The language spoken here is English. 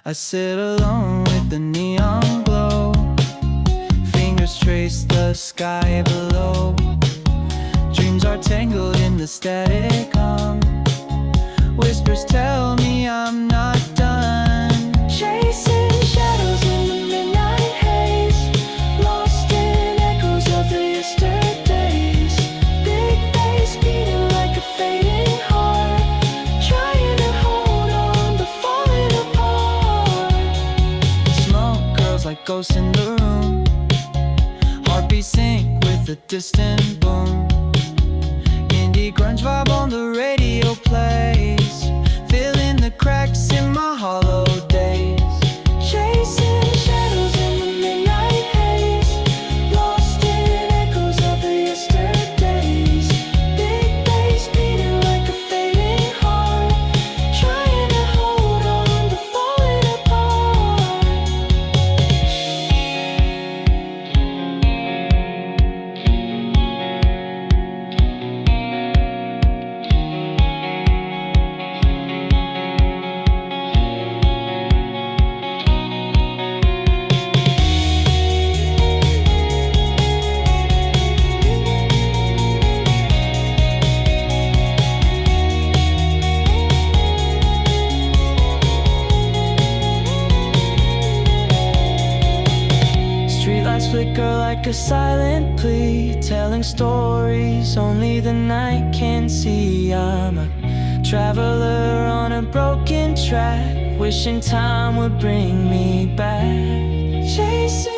I sit alone with the neon glow. Fingers trace the sky below. Dreams are tangled in the static hum. Whispers tell me I'm not done. Chasing shadows in the midnight haze, lost in echoes of the yesterdays. Big bass beating like a fading heart, trying to hold on but falling apart. Smoke curls like ghosts in the room. Heartbeats sync with a distant boom. Indie grunge vibe on the radio plays, filling the cracks in my hollow days. Chasing shadows in the midnight haze, lost in echoes of the yesterdays. Big bass beating like a fading heart, trying to hold on but falling apart. Streetlights flicker like a silent plea, telling stories only the night can see. I'm a traveler on a broken track, wishing time would bring me back. Chasing